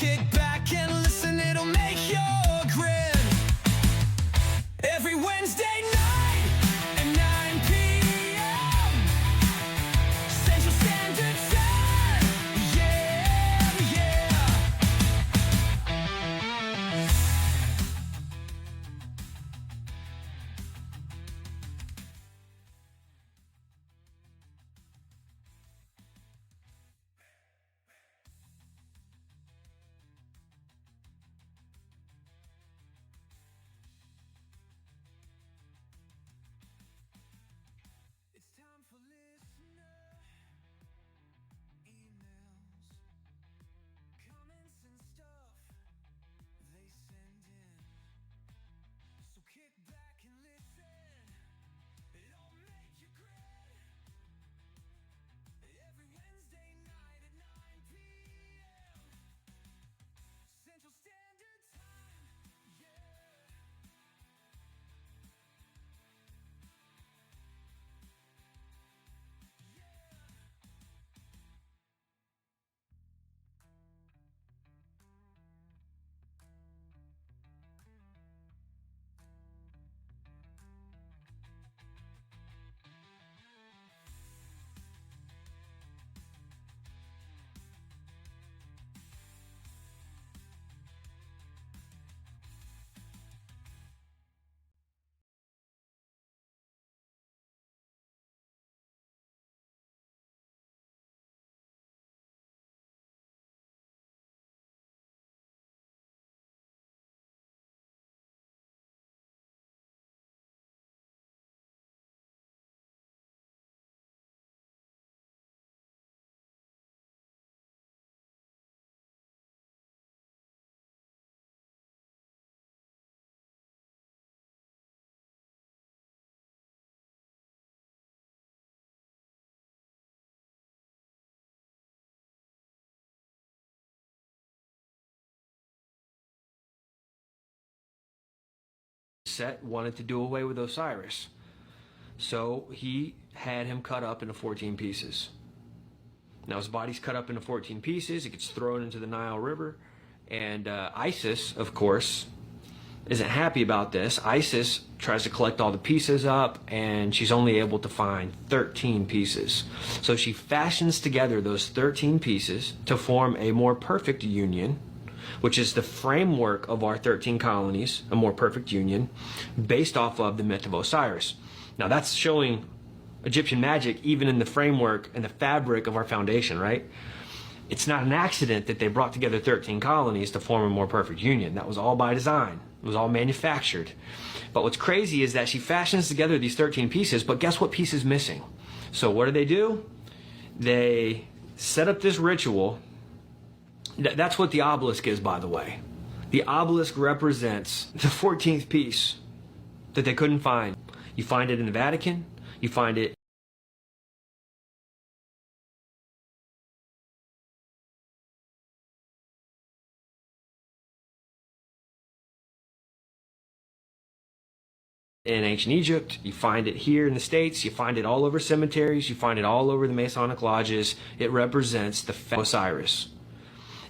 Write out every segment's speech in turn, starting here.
kick back and listen, it'll make you grin. Every Wednesday night at 9 p.m. Central Standard Time. Yeah, yeah. It's time for listener emails, comments and stuff they send in. So kick back and listen, it'll make you grin. Every Wednesday night at 9 p.m. Central Standard Time. Yeah. Set wanted to do away with Osiris, so he had him cut up into 14 pieces. Now his body's cut up into 14 pieces. It gets thrown into the Nile River, and Isis, of course, isn't happy about this. Isis tries to collect all the pieces up, and she's only able to find 13 pieces. So she fashions together those 13 pieces to form a more perfect union, which is the framework of our 13 colonies, a more perfect union, based off of the myth of Osiris. Now that's showing Egyptian magic even in the framework and the fabric of our foundation, right? It's not an accident that they brought together 13 colonies to form a more perfect union. That was all by design. It was all manufactured. But what's crazy is that she fashions together these 13 pieces, but guess what piece is missing? So what do? They set up this ritual. That's what the obelisk is, by the way. The obelisk represents the 14th piece that they couldn't find. You find it in the Vatican. You find it in ancient Egypt. You find it here in the States. You find it all over cemeteries. You find it all over the Masonic lodges. It represents the Osiris.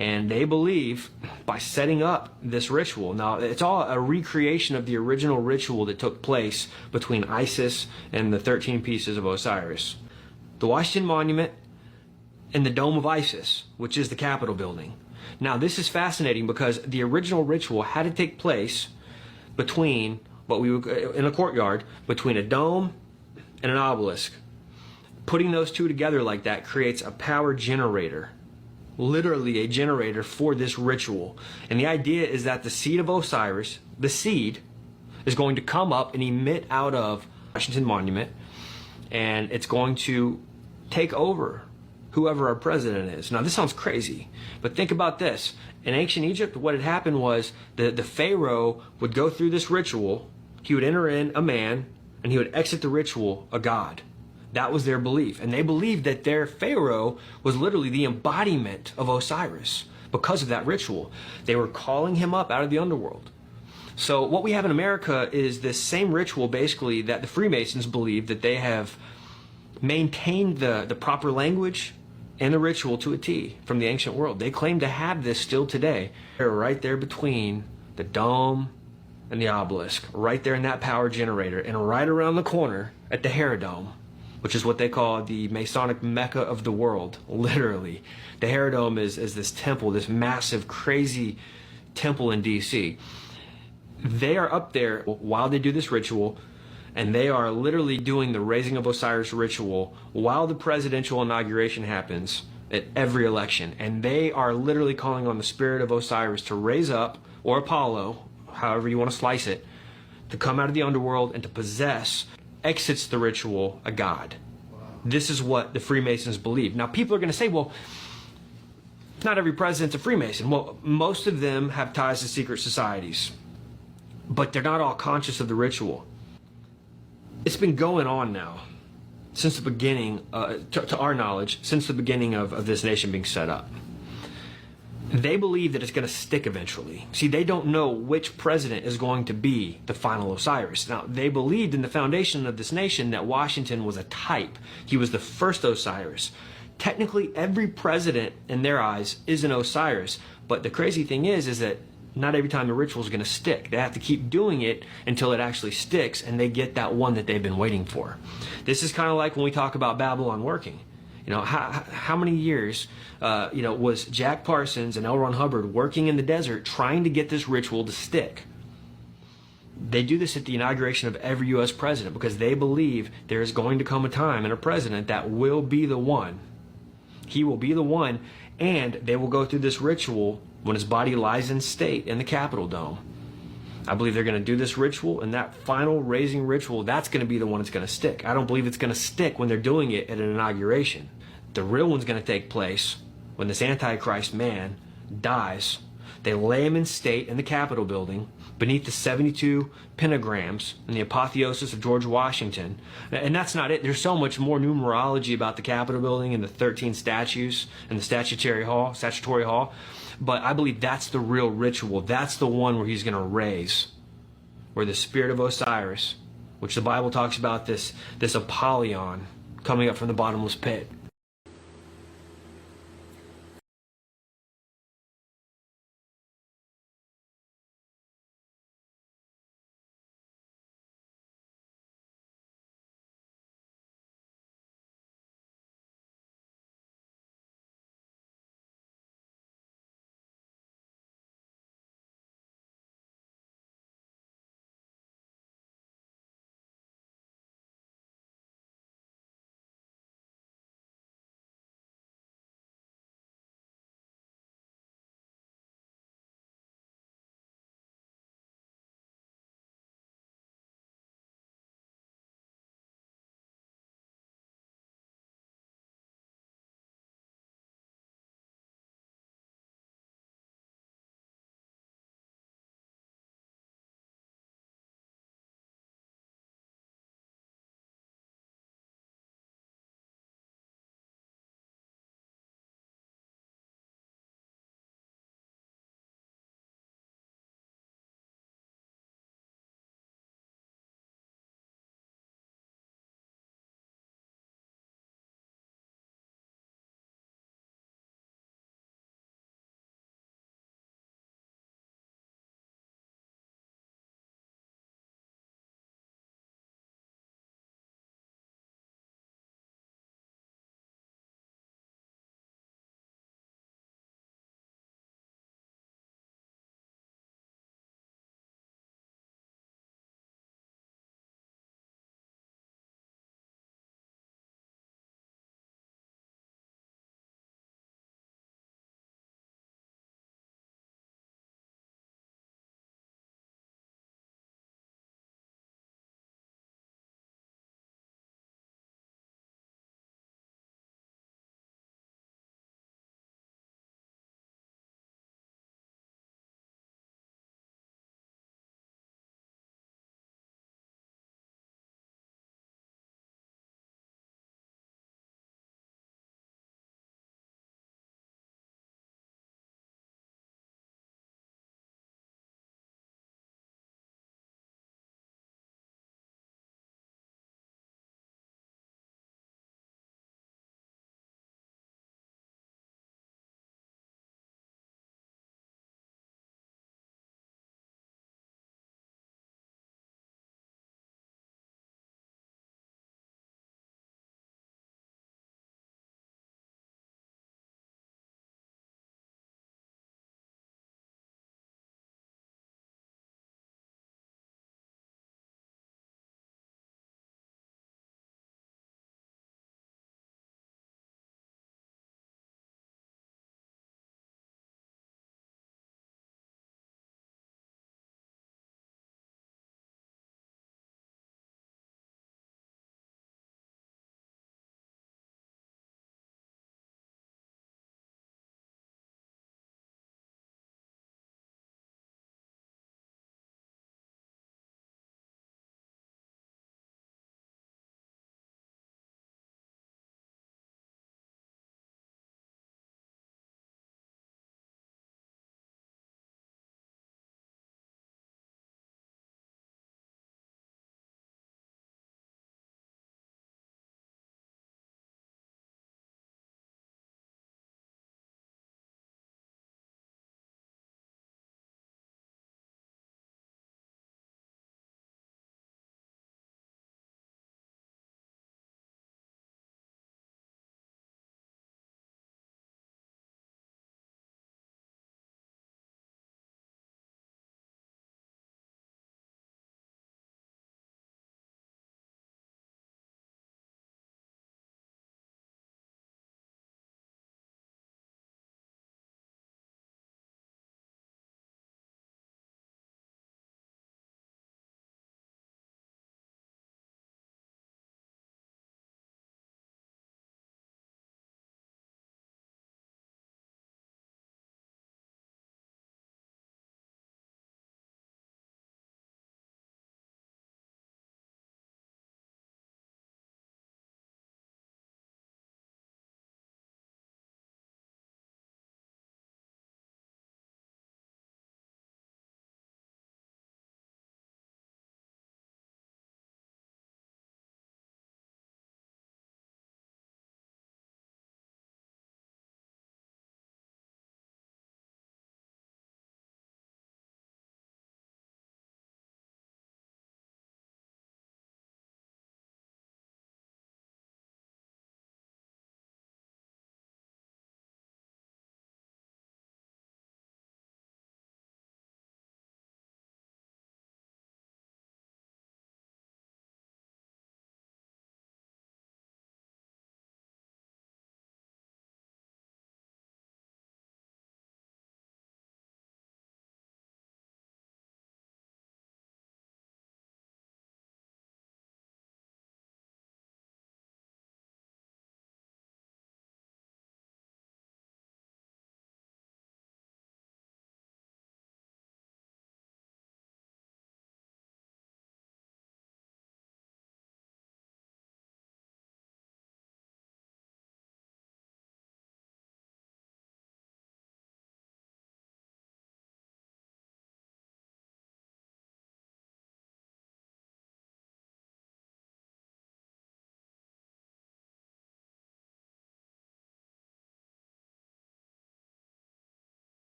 And they believe by setting up this ritual, now it's all a recreation of the original ritual that took place between Isis and the 13 pieces of Osiris. The Washington Monument and the Dome of Isis, which is the Capitol building. Now this is fascinating because the original ritual had to take place between in a courtyard, between a dome and an obelisk. Putting those two together like that creates a power generator. Literally a generator for this ritual. And the idea is that the seed of Osiris, the seed, is going to come up and emit out of Washington Monument, and it's going to take over whoever our president is. Now this sounds crazy, but think about this. In ancient Egypt, what had happened was the Pharaoh would go through this ritual, he would enter in a man, and he would exit the ritual a god. That was their belief. And they believed that their Pharaoh was literally the embodiment of Osiris because of that ritual. They were calling him up out of the underworld. So what we have in America is this same ritual basically that the Freemasons believe that they have maintained the proper language and the ritual to a T from the ancient world. They claim to have this still today. They're right there between the dome and the obelisk, right there in that power generator, and right around the corner at the Herodome, which is what they call the Masonic Mecca of the world, literally. The Herodome is this temple, this massive, crazy temple in D.C. They are up there while they do this ritual, and they are literally doing the raising of Osiris ritual while the presidential inauguration happens at every election. And they are literally calling on the spirit of Osiris to raise up, or Apollo, however you want to slice it, to come out of the underworld and to possess, exits the ritual, a god. This is what the Freemasons believe. Now, people are going to say, well, not every president's a Freemason. Well, most of them have ties to secret societies, but they're not all conscious of the ritual. It's been going on now since the beginning, to our knowledge, since the beginning of this nation being set up. They believe that it's going to stick eventually. See, they don't know which president is going to be the final Osiris. Now, they believed in the foundation of this nation that Washington was a type. He was the first Osiris. Technically, every president in their eyes is an Osiris. But the crazy thing is that not every time the ritual is going to stick. They have to keep doing it until it actually sticks and they get that one that they've been waiting for. This is kind of like when we talk about Babylon working. You know, how many years, was Jack Parsons and L. Ron Hubbard working in the desert trying to get this ritual to stick? They do this at the inauguration of every U.S. president because they believe there is going to come a time in a president that will be the one. He will be the one, and they will go through this ritual when his body lies in state in the Capitol Dome. I believe they're going to do this ritual, and that final raising ritual, that's going to be the one that's going to stick. I don't believe it's going to stick when they're doing it at an inauguration. The real one's going to take place when this Antichrist man dies. They lay him in state in the Capitol building beneath the 72 pentagrams and the apotheosis of George Washington. And that's not it. There's so much more numerology about the Capitol building and the 13 statues and the statutory hall. But I believe that's the real ritual. That's the one where he's going to raise, where the spirit of Osiris, which the Bible talks about this Apollyon coming up from the bottomless pit.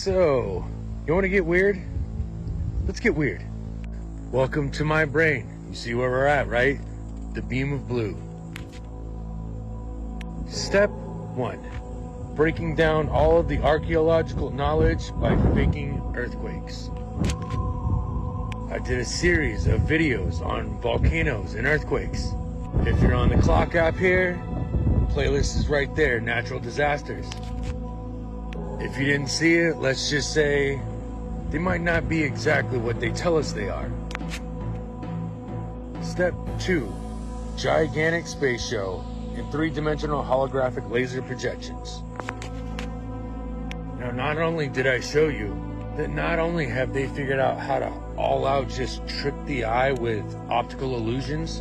So, you want to get weird? Let's get weird. Welcome to my brain. You see where we're at, right? The beam of blue. Step 1. Breaking down all of the archaeological knowledge by faking earthquakes. I did a series of videos on volcanoes and earthquakes. If you're on the clock app here, playlist is right there, natural disasters. If you didn't see it, let's just say they might not be exactly what they tell us they are. Step 2. Gigantic space show in 3-dimensional holographic laser projections. Now, not only did I show you that not only have they figured out how to all out just trick the eye with optical illusions,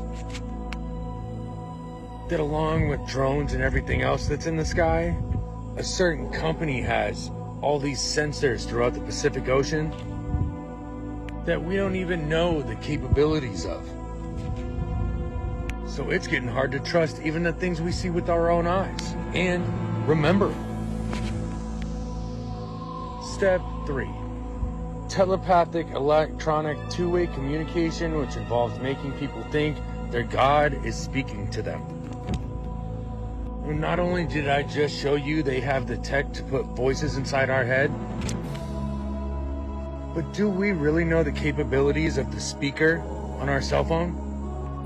that along with drones and everything else that's in the sky, a certain company has all these sensors throughout the Pacific Ocean that we don't even know the capabilities of. So it's getting hard to trust even the things we see with our own eyes. And remember, step 3. Telepathic electronic two-way communication, which involves making people think their God is speaking to them. Not only did I just show you they have the tech to put voices inside our head, but do we really know the capabilities of the speaker on our cell phone?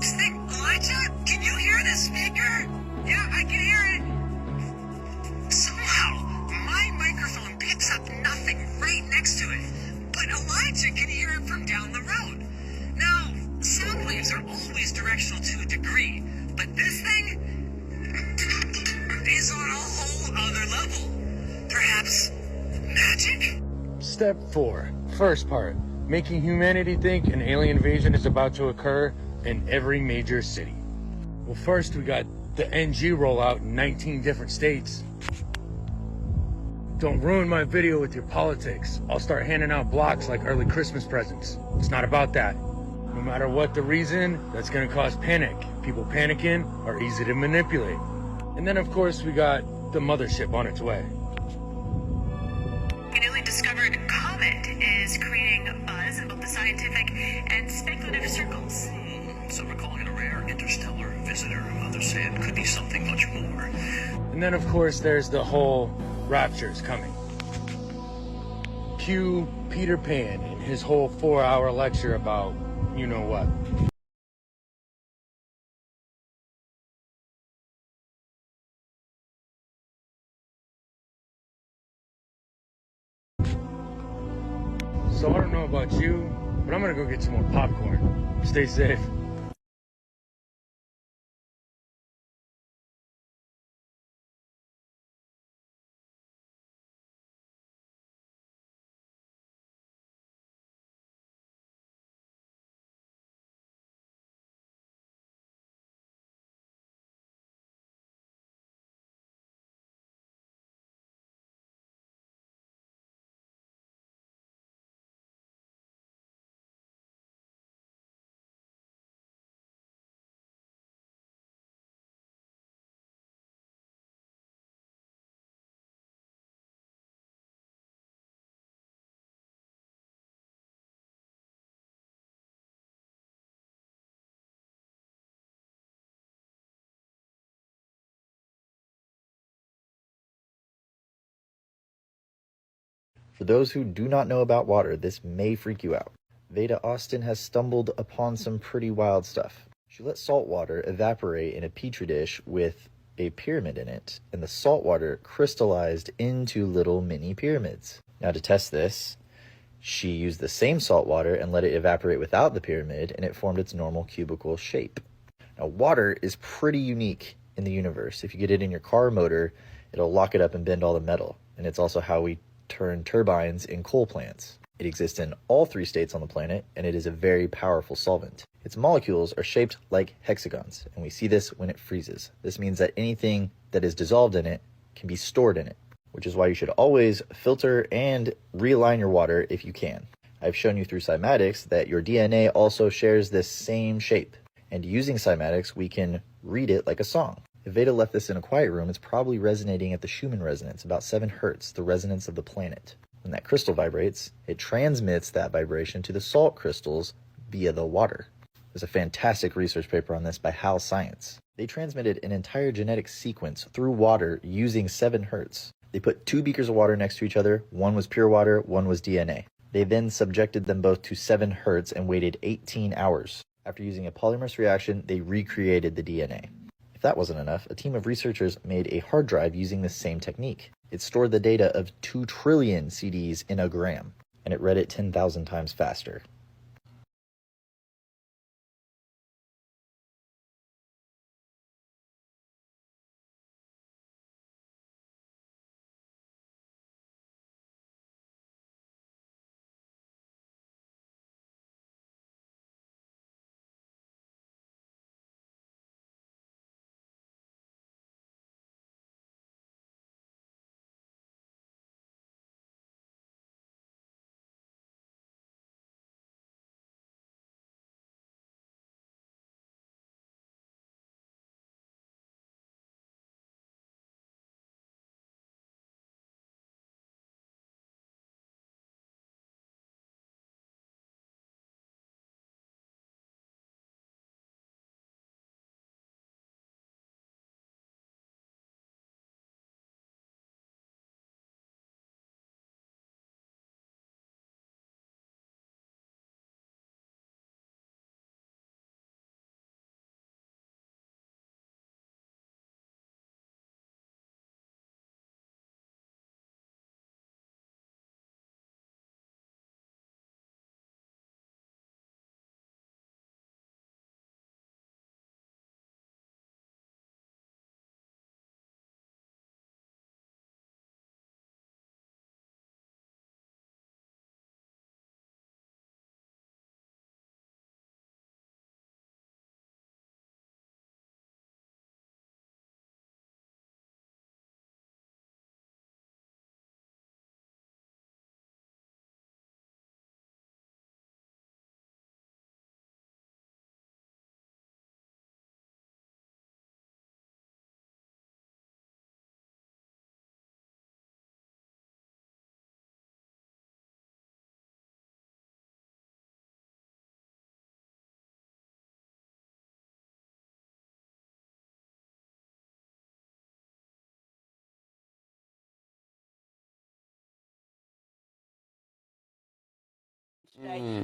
Elijah, can you hear the speaker? Yeah, I can hear it. Somehow, my microphone picks up nothing right next to it, but Elijah can hear it from down the road. Now, sound waves are always directional to a degree, but this thing is on a whole other level. Perhaps magic? Step 4. First part. Making humanity think an alien invasion is about to occur in every major city. Well, first we got the NG rollout in 19 different states. Don't ruin my video with your politics. I'll start handing out blocks like early Christmas presents. It's not about that. No matter what the reason, that's gonna cause panic. People panicking are easy to manipulate. And then of course we got the mothership on its way. A newly discovered comet is creating a buzz in both the scientific and speculative circles. Some are calling it a rare interstellar visitor. Others say it could be something much more. And then of course there's the whole rapture's coming. Cue Peter Pan in his whole 4-hour lecture about you know what. So I don't know about you, but I'm gonna go get some more popcorn. Stay safe. For those who do not know about water, this may freak you out. Veda Austin has stumbled upon some pretty wild stuff. She let salt water evaporate in a petri dish with a pyramid in it, and the salt water crystallized into little mini pyramids. Now to test this, she used the same salt water and let it evaporate without the pyramid, and it formed its normal cubical shape. Now water is pretty unique in the universe. If you get it in your car motor, it'll lock it up and bend all the metal, and it's also how we turn turbines in coal plants. It exists in all 3 states on the planet, and it is a very powerful solvent. Its molecules are shaped like hexagons, and we see this when it freezes. This means that anything that is dissolved in it can be stored in it, which is why you should always filter and realign your water if you can. I've shown you through cymatics that your DNA also shares this same shape, and using cymatics, we can read it like a song. If Veda left this in a quiet room, it's probably resonating at the Schumann resonance, about 7 hertz, the resonance of the planet. When that crystal vibrates, it transmits that vibration to the salt crystals via the water. There's a fantastic research paper on this by How Science. They transmitted an entire genetic sequence through water using 7 hertz. They put 2 beakers of water next to each other. One was pure water, one was DNA. They then subjected them both to 7 hertz and waited 18 hours. After using a polymerase reaction, they recreated the DNA. If that wasn't enough, a team of researchers made a hard drive using the same technique. It stored the data of 2 trillion CDs in a gram, and it read it 10,000 times faster.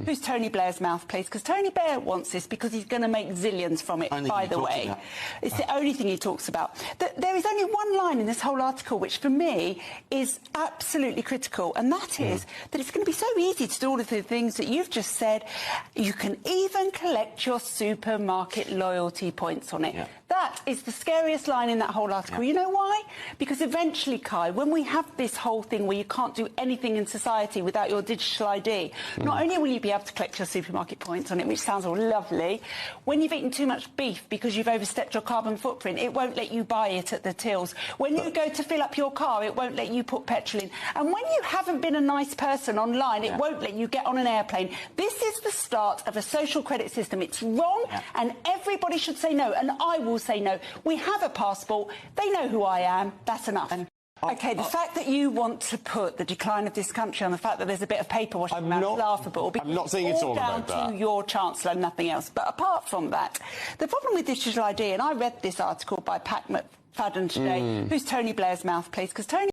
Who's Tony Blair's mouthpiece? Because Tony Blair wants this because he's going to make zillions from it, by the way. It's the only thing he talks about. There is only one line in this whole article which, for me, is absolutely critical, and that is that it's going to be so easy to do all of the things that you've just said. You can even collect your supermarket loyalty points on it. Yeah. That is the scariest line in that whole article. You know why? Because eventually, Kai, when we have this whole thing where you can't do anything in society without your digital ID, not only will you be able to collect your supermarket points on it, which sounds all lovely, when you've eaten too much beef because you've overstepped your carbon footprint, it won't let you buy it at the tills. When you go to fill up your car, it won't let you put petrol in. And when you haven't been a nice person online, it won't let you get on an airplane. This is the start of a social credit system. It's wrong, and everybody should say no, and I will say no. We have a passport. They know who I am. That's enough. Okay, the fact that you want to put the decline of this country on the fact that there's a bit of paper washing around is laughable. I'm not saying it's all about that. Down to your Chancellor, nothing else. But apart from that, the problem with digital ID, and I read this article by Pat McFadden today, who's Tony Blair's mouthpiece, because Tony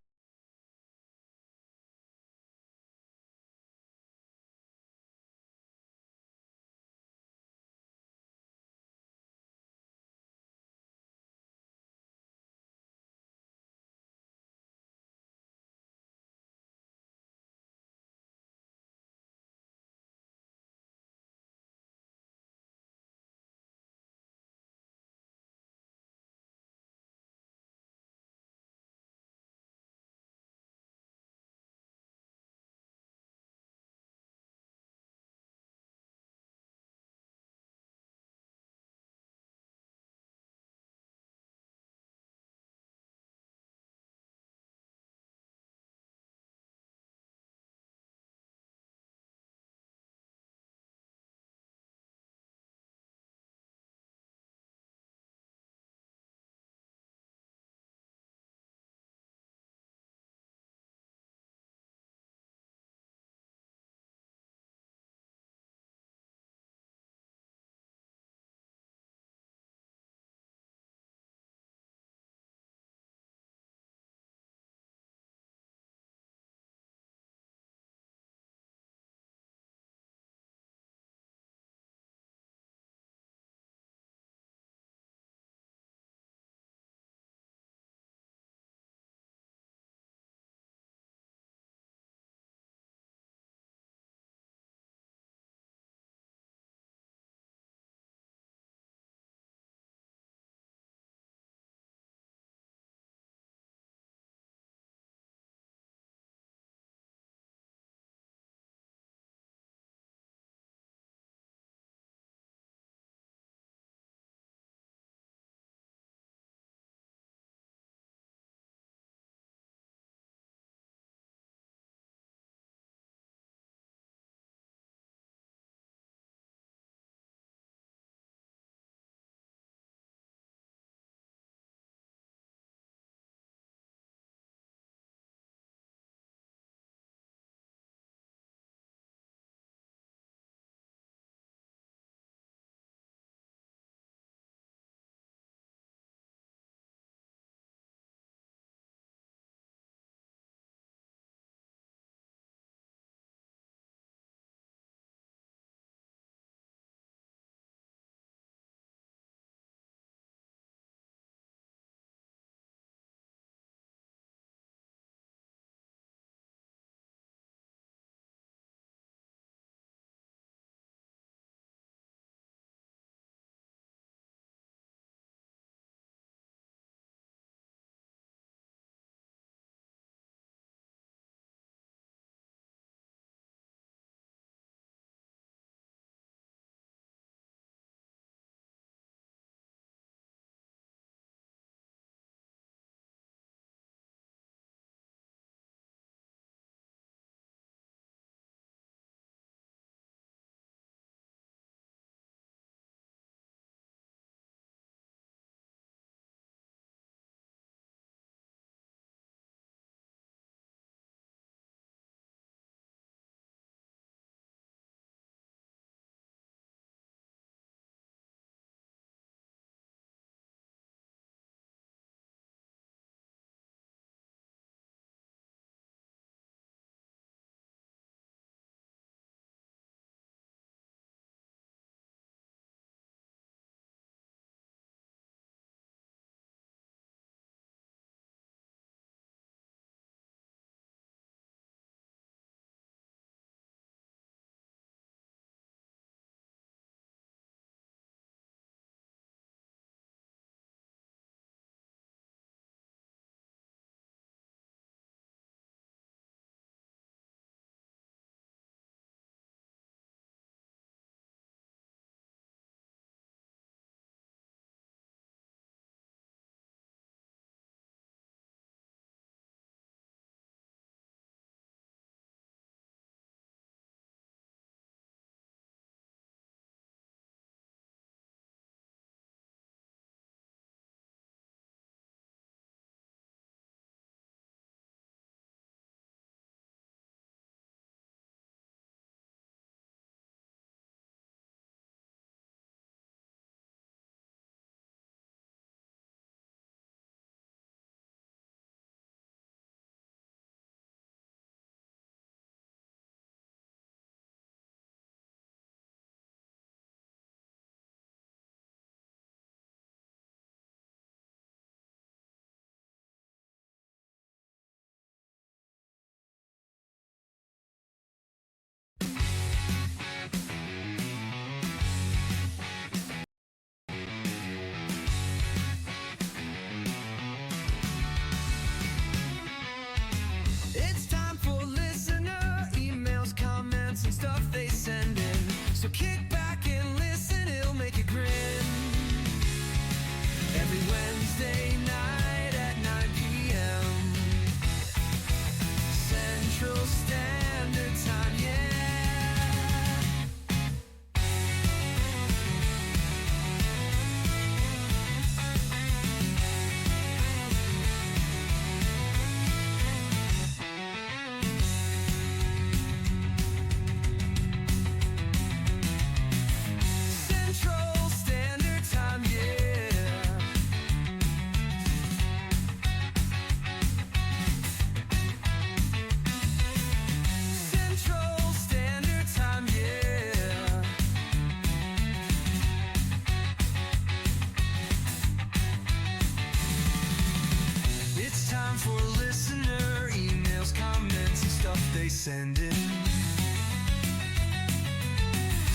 time for a listener. Emails, comments, and stuff they send in.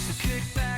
So kick back.